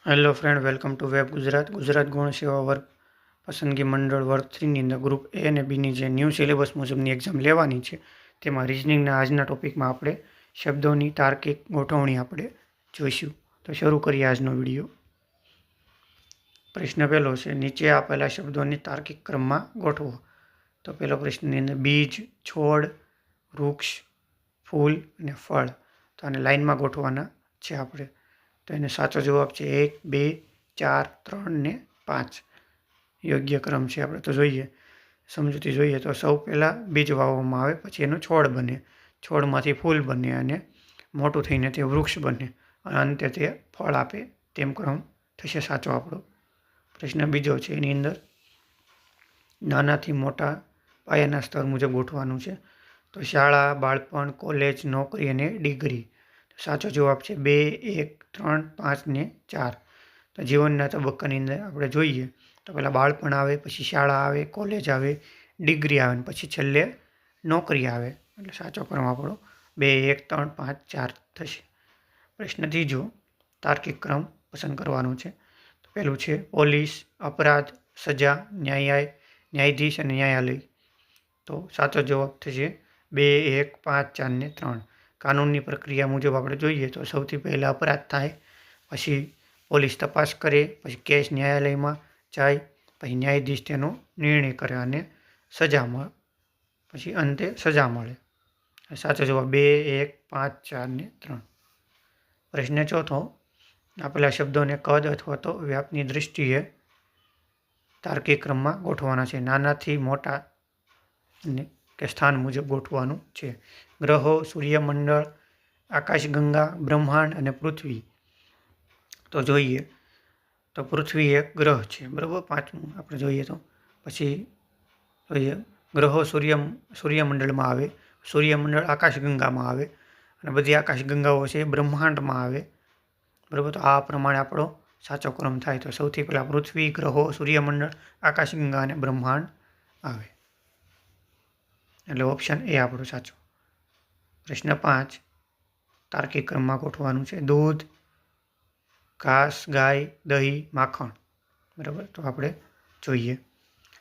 Hello friend, welcome to web Gujarat. Gujarat ગૌણ સેવા વર્ગ પસંદગી મંડળ વર્ગ 3ની અંદર ગ્રુપ એ અને બીની જે ન્યૂ સિલેબસ મુજબની એક્ઝામ લેવાની છે તેમાં રિઝનિંગના આજના ટોપિકમાં આપણે શબ્દોની તાર્કિક ગોઠવણી આપણે જોઈશું. તો શરૂ કરીએ આજનો વિડીયો. પ્રશ્ન પહેલો છે, નીચે આપેલા શબ્દોની તાર્કિક ક્રમમાં ગોઠવો. તો પહેલો પ્રશ્નની અંદર બીજ, છોડ, વૃક્ષ, ફૂલ અને ફળ. તો આને લાઇનમાં ગોઠવવાના છે આપણે. તો એનો સાચો જવાબ છે 1, 2, 4, 3 ને 5 યોગ્ય ક્રમ છે. આપણે તો જોઈએ સમજૂતી જોઈએ તો સૌ પહેલાં બીજ વાવવામાં આવે, પછી એનો છોડ બને, છોડમાંથી ફૂલ બને અને મોટું થઈને તે વૃક્ષ બને અને અંતે તે ફળ આપે, તેમ ક્રમ થશે સાચો આપણો. પ્રશ્ન બીજો છે, એની અંદર નાનાથી મોટા પાયાના સ્તર મુજબ ગોઠવાનું છે. તો શાળા, બાળપણ, કોલેજ, નોકરી અને ડિગ્રી. સાચો જવાબ છે 2, 1, 3, 5 ને 4. તો જીવનના તબક્કાની અંદર આપણે જોઈએ તો પહેલાં બાળપણ આવે, પછી શાળા આવે, કોલેજ આવે, ડિગ્રી આવે અને પછી છેલ્લે નોકરી આવે. એટલે સાચો ક્રમ આપણો 2, 1, 3, 5, 4 થશે. પ્રશ્ન ત્રીજો, તાર્કિક ક્રમ પસંદ કરવાનો છે. તો પહેલું છે પોલીસ, અપરાધ, સજા, ન્યાયાધીશ અને ન્યાયાલય. તો સાચો જવાબ થશે 2, 1, 5, 4 ને 3. કાનૂનની પ્રક્રિયા મુજબ આપણે જોઈએ તો સૌથી પહેલાં અપરાધ થાય, પછી પોલીસ તપાસ કરે, પછી કેસ ન્યાયાલયમાં જાય, પછી ન્યાયાધીશ તેનો નિર્ણય કરે અને સજામાં પછી અંતે સજા મળે. સાચો જવાબ 2, 1, 5, 4 ને 3. પ્રશ્ન ચોથો, આપેલા શબ્દોને કદ અથવા તો વ્યાપની દૃષ્ટિએ તાર્કિક ક્રમમાં ગોઠવવાના છે. નાનાથી મોટા કે સ્થાન મુજબ ગોઠવવાનું છે. ગ્રહો, સૂર્યમંડળ, આકાશગંગા, બ્રહ્માંડ અને પૃથ્વી. તો જોઈએ તો પૃથ્વી એક ગ્રહ છે, બરાબર. પાંચમું આપણે જોઈએ તો પછી જોઈએ ગ્રહો સૂર્યમંડળમાં આવે, સૂર્યમંડળ આકાશગંગામાં આવે અને બધી આકાશગંગાઓ છે બ્રહ્માંડમાં આવે, બરાબર. તો આ પ્રમાણે આપણો સાચો ક્રમ થાય. તો સૌથી પહેલાં પૃથ્વી, ગ્રહો, સૂર્યમંડળ, આકાશગંગા અને બ્રહ્માંડ આવે. એટલે ઓપ્શન એ આપણો સાચો. પ્રશ્ન 5, તાર્કિક ક્રમમાં ગોઠવવાનું છે. દૂધ, ઘાસ, ગાય, દહીં, માખણ. બરાબર. તો આપણે જોઈએ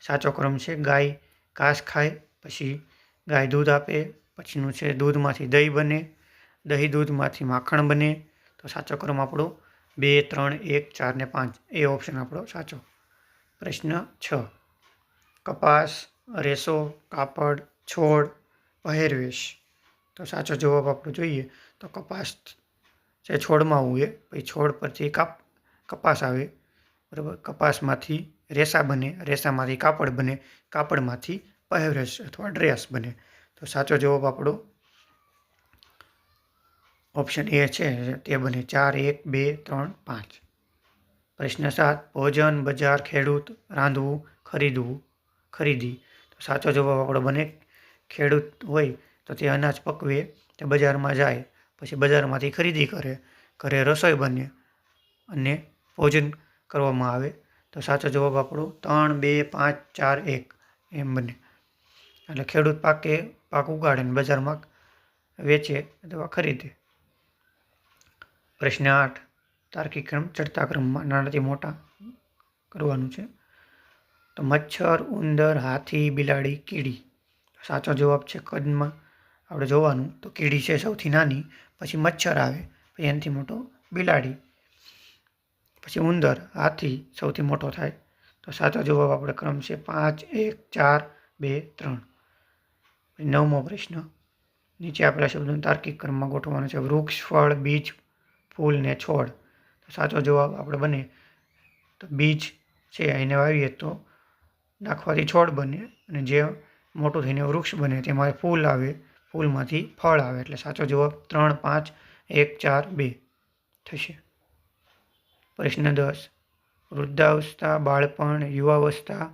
સાચો ક્રમ છે ગાય ઘાસ ખાય, પછી ગાય દૂધ આપે, પછીનું છે દૂધમાંથી દહીં બને, દહીં દૂધમાંથી માખણ બને. તો સાચો ક્રમ આપણો 2, 3, 1, 4 ને 5 એ ઓપ્શન આપણો સાચો. પ્રશ્ન 6, કપાસ, રેસો, કાપડ, છોડ, પહેરવેશ. તો સાચો જવાબ આપણે જોઈએ તો કપાસ છે છોડમાં ઉગે, પછી છોડ પરથી કપાસ આવે, બરાબર. કપાસમાંથી રેસા બને, રેસામાંથી કાપડ બને, કાપડમાંથી પહેરવેશ અથવા ડ્રેસ બને. તો સાચો જવાબ આપણો ઓપ્શન એ છે, તે બને 4, 1, 2, 3, 5. પ્રશ્ન 7, ભોજન, બજાર, ખેડૂત, રાંધવું, ખરીદી. તો સાચો જવાબ આપણો બને ખેડૂત હોય તો તે અનાજ પકવે, તે બજારમાં જાય, પછી બજારમાંથી ખરીદી કરે, ઘરે રસોઈ બને અને ભોજન કરવામાં આવે. તો સાચો જવાબ આપણો 3, 2, 5, 4, 1 એમ બને. એટલે ખેડૂત પાક ઉગાડે અને બજારમાં વેચે અથવા ખરીદે. પ્રશ્ન 8, તાર્કિક ક્રમ ચડતા ક્રમમાં નાનાથી મોટા કરવાનું છે. તો મચ્છર, ઉંદર, હાથી, બિલાડી, કીડી. સાચો જવાબ છે કદમાં આપણે જોવાનું તો કીડી છે સૌથી નાની, પછી મચ્છર આવે, પછી એનાથી મોટો બિલાડી, પછી ઉંદર, હાથી સૌથી મોટો થાય. તો સાચો જવાબ આપણે ક્રમ છે 5, 1, 4, 2, 3. 9મો પ્રશ્ન, નીચે આપેલા શબ્દોને તાર્કિક ક્રમમાં ગોઠવવાનો છે. વૃક્ષ, ફળ, બીજ, ફૂલ ને છોડ. તો સાચો જવાબ આપણે બને તો બીજ છે એને વાવીએ તો નાખવાથી છોડ બને અને જે મોટું થઈને વૃક્ષ બને તેમાં ફૂલ આવે, ફૂલમાંથી ફળ આવે. એટલે સાચો જવાબ 3, 5, 1, 4, 2 થશે. પ્રશ્ન 10, વૃદ્ધાવસ્થા, બાળપણ, યુવાવસ્થા,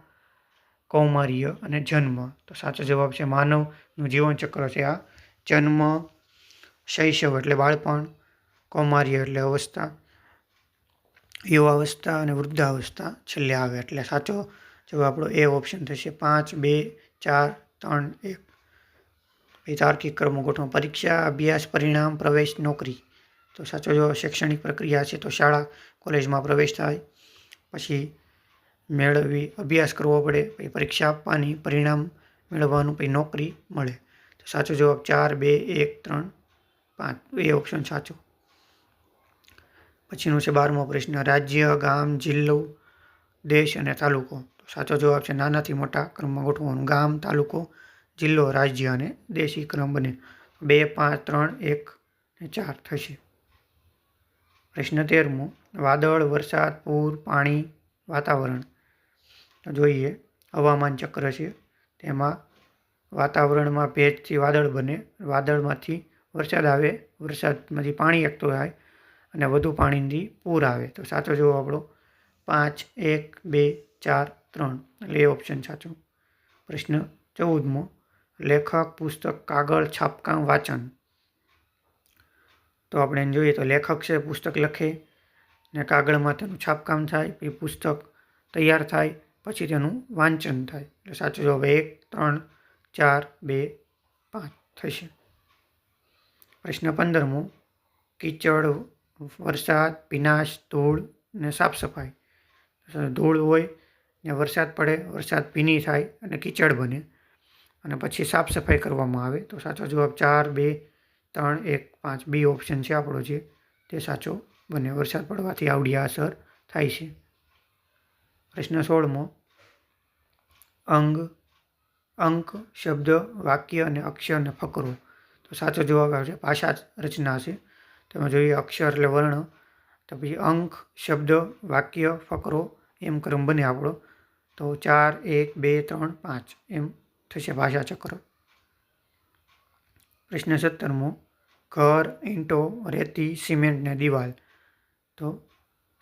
કૌમાર્ય અને જન્મ. તો સાચો જવાબ છે માનવનું જીવનચક્ર છે આ. જન્મ, શૈશવ એટલે બાળપણ, કૌમાર્ય એટલે અવસ્થા, યુવાવસ્થા અને વૃદ્ધાવસ્થા છેલ્લે આવે. એટલે સાચો જવાબ આપણો એ ઓપ્શન થશે 5, 2, 4, 3, 1. તાર્કિક ક્રમો ગોઠવો. પરીક્ષા, અભ્યાસ, પરિણામ, પ્રવેશ, નોકરી. તો સાચો જવાબ શૈક્ષણિક પ્રક્રિયા છે તો શાળા કોલેજમાં પ્રવેશ થાય, પછી મેળવી અભ્યાસ કરવો પડે, પછી પરીક્ષા આપવાની, પરિણામ મેળવવાનું, પછી નોકરી મળે. તો સાચો જવાબ 4, 2, 1, 3, 5 એ ઓપ્શન સાચો. પછીનો છે 12મો પ્રશ્ન. રાજ્ય, ગામ, જિલ્લો, દેશ અને તાલુકો. તો સાચો જવાબ છે નાનાથી મોટા ક્રમમાં ગોઠવવાનું. ગામ, તાલુકો, જિલ્લો, રાજ્ય અને દેશી ક્રમ બને. 2, 5, 3, 1 અને 4 થશે. પ્રશ્ન 13મો. વાદળ, વરસાદ, પૂર, પાણી, વાતાવરણ. તો જોઈએ હવામાન ચક્ર છે તેમાં વાતાવરણમાં ભેજથી વાદળ બને, વાદળમાંથી વરસાદ આવે, વરસાદમાંથી પાણી એકઠું થાય અને વધુ પાણીથી પૂર આવે. તો સાચો જવાબ આપણો 5, 1, 2, 4, 3 એટલે એ ઓપ્શન સાચો. પ્રશ્ન 14મો. લેખક, પુસ્તક, કાગળ, છાપકામ, વાંચન. તો આપણે એને જોઈએ તો લેખક છે પુસ્તક લખે ને કાગળમાં તેનું છાપકામ થાય, પછી પુસ્તક તૈયાર થાય, પછી તેનું વાંચન થાય. એટલે સાચો જવાબ 1, 3, 4, 2, 5 થશે. પ્રશ્ન 15મો. કીચડ, વરસાદ, ભીનાશ, ધૂળ ને સાફ સફાઈ. ધૂળ હોય ને વરસાદ પડે, વરસાદ ભીની થાય અને કીચડ બને અને પછી સાફ સફાઈ કરવામાં આવે. તો સાચો જવાબ 4, 2, 3, 1, 5 બી ઓપ્શન છે આપણો જે તે સાચો બને. વરસાદ પડવાથી આવડી આ અસર થાય છે. પ્રશ્ન 16મો. અંક, શબ્દ, વાક્ય અને અક્ષર અને ફકરો. તો સાચો જવાબ આવશે ભાષા રચના છે. તેમાં જોઈએ અક્ષર એટલે વર્ણ, તો પછી અંક, શબ્દ, વાક્ય, ફકરો એમ ક્રમ બને આપણો. તો 4, 1, 2, 3, 5 એમ થશે ભાષા ચક્ર. પ્રશ્ન 17મો. ઘર, ઈંટો, રેતી, સિમેન્ટ ને દિવાલ. તો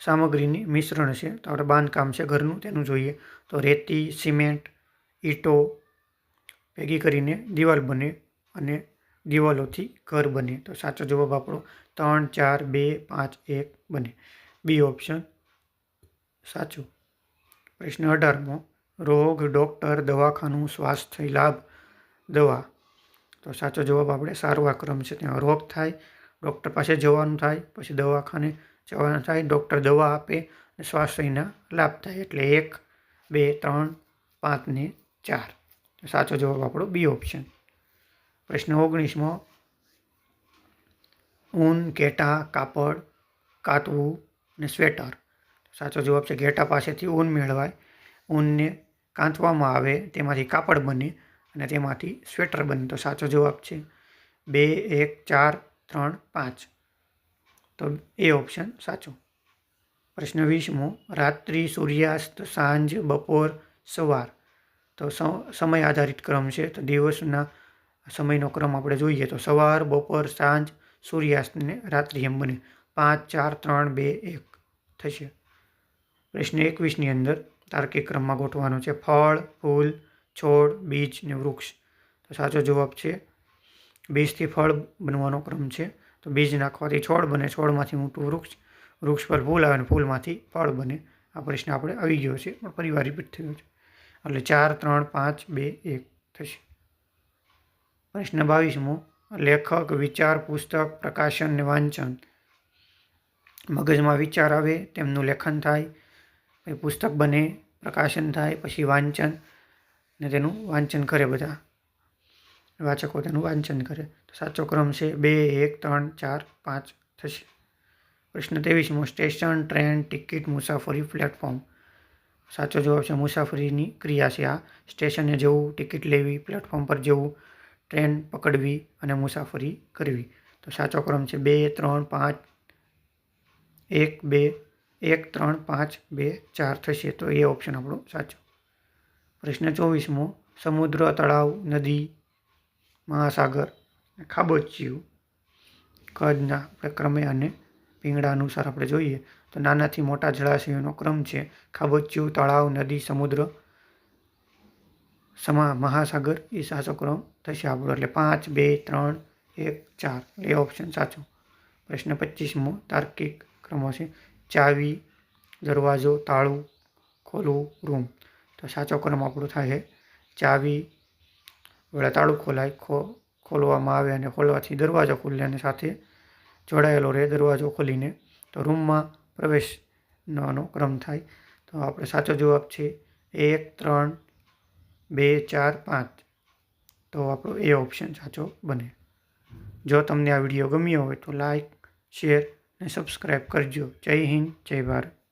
સામગ્રીની મિશ્રણ છે તો આપણે બાંધકામ છે ઘરનું તેનું જોઈએ. તો રેતી, સિમેન્ટ, ઈંટો ભેગી કરીને દિવાલ બને અને દિવાલોથી ઘર બને. તો સાચો જવાબ આપણો 3, 4, 2, 5, 1 બને. બી ઓપ્શન સાચું. પ્રશ્ન 18મો. રોગ, ડૉક્ટર, દવાખાનું, સ્વાસ્થ્ય લાભ, દવા. તો સાચો જવાબ આપણે સારવાર ક્રમ છે. ત્યાં રોગ થાય, ડૉક્ટર પાસે જવાનું થાય, પછી દવાખાને જવાનું થાય, ડૉક્ટર દવા આપે અને સ્વાસ્થ્યના લાભ થાય. એટલે 1, 2, 3, 5 ને 4. સાચો જવાબ આપણો બી ઓપ્શન. પ્રશ્ન 19મો. ઊન, ઘેટાં, કાપડ, કાતવું ને સ્વેટર. સાચો જવાબ છે ઘેટાં પાસેથી ઊન મેળવાય, ઊનને કાંતવામાં આવે, તેમાંથી કાપડ બને અને તેમાંથી સ્વેટર બને. તો સાચો જવાબ છે 2, 1, 4, 3, 5. તો એ ઓપ્શન સાચો. પ્રશ્ન 20મો. રાત્રિ, સૂર્યાસ્ત, સાંજ, બપોર, સવાર. તો સમય આધારિત ક્રમ છે તો દિવસના સમયનો ક્રમ આપણે જોઈએ તો સવાર, બપોર, સાંજ, સૂર્યાસ્ત ને રાત્રિ એમ બને. 5, 4, 3, 2, 1 થશે. પ્રશ્ન 21ની અંદર તાર્કિક ક્રમમાં ગોઠવવાનો છે. ફળ, ફૂલ, છોડ, બીજ ને વૃક્ષ. તો સાચો જવાબ છે બીજથી ફળ બનવાનો ક્રમ છે. તો બીજ નાખવાથી છોડ બને, છોડમાંથી મોટું વૃક્ષ, વૃક્ષ પર ફૂલ આવે અને ફૂલમાંથી ફળ બને. આ પ્રશ્ન આપણે આવી ગયો છે પણ ફરીવાર રિપીટ થયો છે એટલે 4, 3, 5, 2, 1 થશે. પ્રશ્ન 22મો. લેખક, વિચાર, પુસ્તક, પ્રકાશન ને વાંચન. મગજમાં વિચાર આવે તેમનું લેખન થાય, પછી પુસ્તક બને, પ્રકાશન થાય, પછી વાંચન ને તેનું વાંચન કરે, બધા વાચકો તેનું વાંચન કરે. તો સાચો ક્રમ છે 2, 1, 3, 4, 5 થશે. પ્રશ્ન 23મો. સ્ટેશન, ટ્રેન, ટિકિટ, મુસાફરી, પ્લેટફોર્મ. સાચો જવાબ છે મુસાફરીની ક્રિયા છે આ. સ્ટેશને જવું, ટિકિટ લેવી, પ્લેટફોર્મ પર જવું, ટ્રેન પકડવી અને મુસાફરી કરવી. તો સાચો ક્રમ છે 2, 3, 5, 1, 2, 1, 3, 5, 2, 4 થશે. તો એ ઓપ્શન આપણો સાચો. પ્રશ્ન 24મો. સમુદ્ર, તળાવ, નદી, મહાસાગર, ખાબોચિયું. કદના આપણે ક્રમે અને પીંગળા અનુસાર આપણે જોઈએ તો નાનાથી મોટા જળાશયોનો ક્રમ છે. ખાબોચિયું, તળાવ, નદી, સમુદ્ર, મહાસાગર એ સાચો ક્રમ થશે આપણો. એટલે 5, 2, 3, 1, 4 એ ઓપ્શન સાચો. પ્રશ્ન 25મો. તાર્કિક ક્રમો છે. ચાવી, દરવાજો, તાળું, ખોલવું, રૂમ. તો સાચો ક્રમ આપણો થાય ચાવી વડે તાળું ખોલાય, ખોલવામાં આવે અને ખોલવાથી દરવાજો ખુલે અને સાથે જોડાયેલો રહે દરવાજો ખોલીને, તો રૂમમાં પ્રવેશનો ક્રમ થાય. તો આપણે સાચો જવાબ છે 1, 3, 2, 4, 5. તો આપણો એ ઓપ્શન સાચો બને. જો તમને આ વિડીયો ગમ્યો હોય તો લાઈક, શેર અને સબસ્ક્રાઈબ કરજો. જય હિન્દ, જય ભારત.